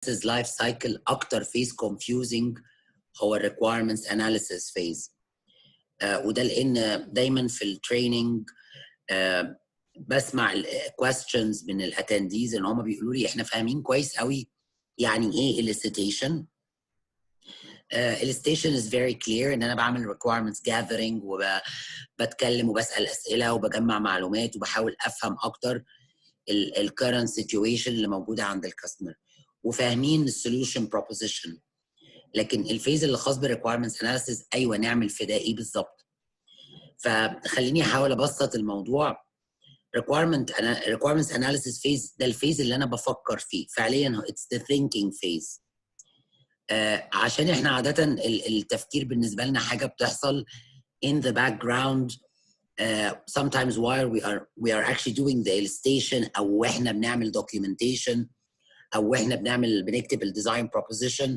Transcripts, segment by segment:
life cycle اكتر phase confusing هو requirements analysis phase. وده لان دايما في التريننج بسمع questions من الاتنديز ان هم بيقولوا لي احنا فاهمين كويس قوي يعني ايه elicitation. elicitation is very clear ان انا بعمل requirements gathering وبتكلم وبسأل اسئله وبجمع معلومات وبحاول افهم اكتر ال current situation اللي موجوده عند الكاستمر وفاهمين السوليوشن proposition. لكن الفيز اللي خاص بالrequirements analysis ايوه نعمل في ده ايه بالظبط. فخليني احاول ابسط الموضوع. requirements analysis phase ده الفيز اللي انا بفكر فيه فعليا. it's the thinking phase. عشان احنا عاده التفكير بالنسبه لنا حاجه بتحصل in the background. Sometimes while we are actually doing the elicitation او احنا بنعمل documentation او احنا بنكتب الديزاين proposition.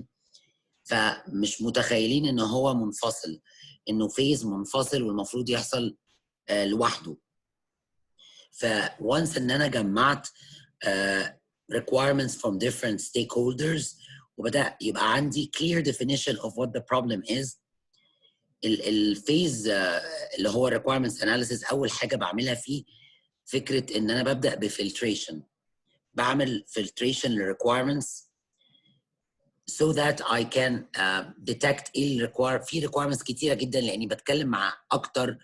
فمش متخيلين ان هو منفصل، انه فيز منفصل والمفروض يحصل لوحده. فونس ان انا جمعت requirements from different stakeholders وبدأ يبقى عندي clear definition of what the problem is. الفيز اللي هو requirements analysis اول حاجه بعملها فيه فكره ان انا ببدأ بفلتريشن. بعمل filtration requirements so that I can detect في requirements كتيرة جدا لأني بتكلم مع أكتر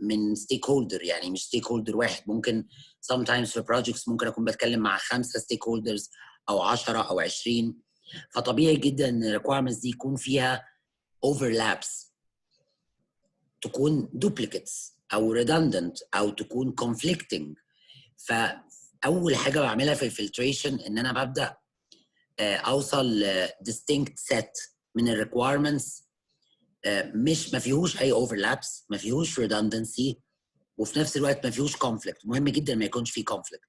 من stakeholder. يعني مش stakeholder واحد، ممكن sometimes في projects ممكن أكون بتكلم مع 5 stakeholders أو 10 أو 20. فطبيعي جدا إن requirements دي يكون فيها overlaps، تكون duplicates أو redundant أو تكون conflicting. فأول حاجة بعملها في الفلتريشن إن أنا ببدأ اوصل distinct set من الريكويرمنتس مش ما فيهوش اي overlaps، ما فيهوش redundancy، وفي نفس الوقت ما فيهوش conflict. مهم جدا ما يكونش فيه conflict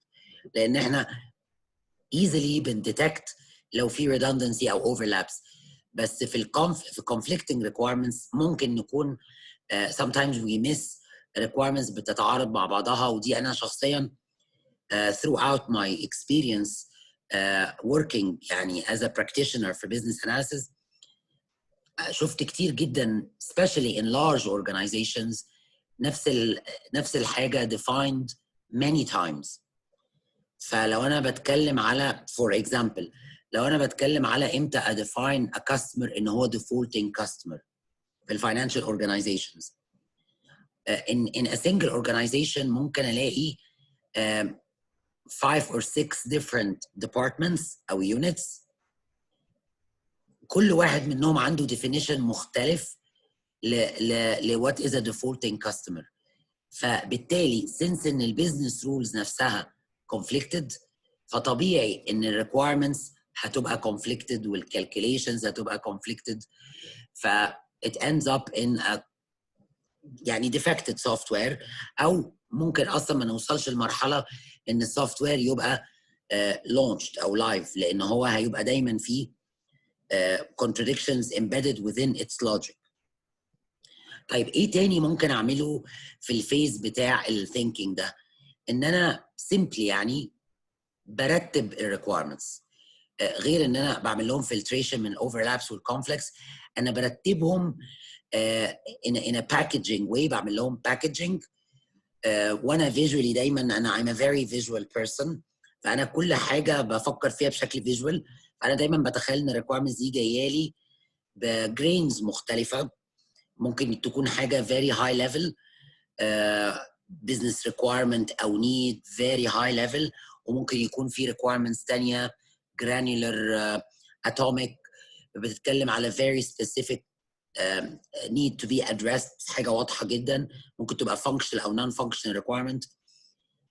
لان احنا easily بنديتكت لو في redundancy او overlaps. بس في conflicting requirements ممكن نكون sometimes we miss requirements بتتعارض مع بعضها. ودي انا شخصيا throughout my experience working يعني as a practitioner for business analysis شفت كتير جدا especially in large organizations نفس الحاجة defined many times. فلو أنا بتكلم على for example لو أنا بتكلم على إمتى define a customer إن هو defaulting customer في financial organizations. In a single organization ممكن ألاقي 5 or 6 different departments أو units، كل واحد منهم عنده definition مختلف ل what is a defaulting customer. فبالتالي since إن البيزنس rules نفسها conflicted فطبيعي إن ال requirements هتبقى conflicted والcalculations هتبقى conflicted. ف it ends up in a يعني defected software، أو ممكن أصلا ما نوصلش لمرحلة إن السوفت وير يبقى launched أو live، لأن هو هيبقى دايما فيه contradictions embedded within its logic. طيب إيه تاني ممكن أعمله في الفيز بتاع الثينكينج ده؟ إن أنا simply يعني برتب requirements. غير إن أنا بعمل لهم filtration من overlaps والconflicts، أنا برتبهم in a packaging way. بعمل لهم packaging. وانا visually دايما انا I'm a very visual person، فانا كل حاجه بفكر فيها بشكل visual. فانا دايما بتخيل ان الريكويرمنتس دي جايه لي بجرينز مختلفه. ممكن تكون حاجه very high level business requirement او need very high level، وممكن يكون في requirements تانية granular atomic بتتكلم على very specific need to be addressed، حاجة واضحة جدا. ممكن تبقى functional أو non-functional requirement.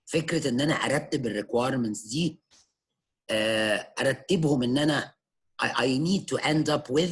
فكرة إن أنا أرتب ال requirements دي أرتبهم إن أنا I need to end up with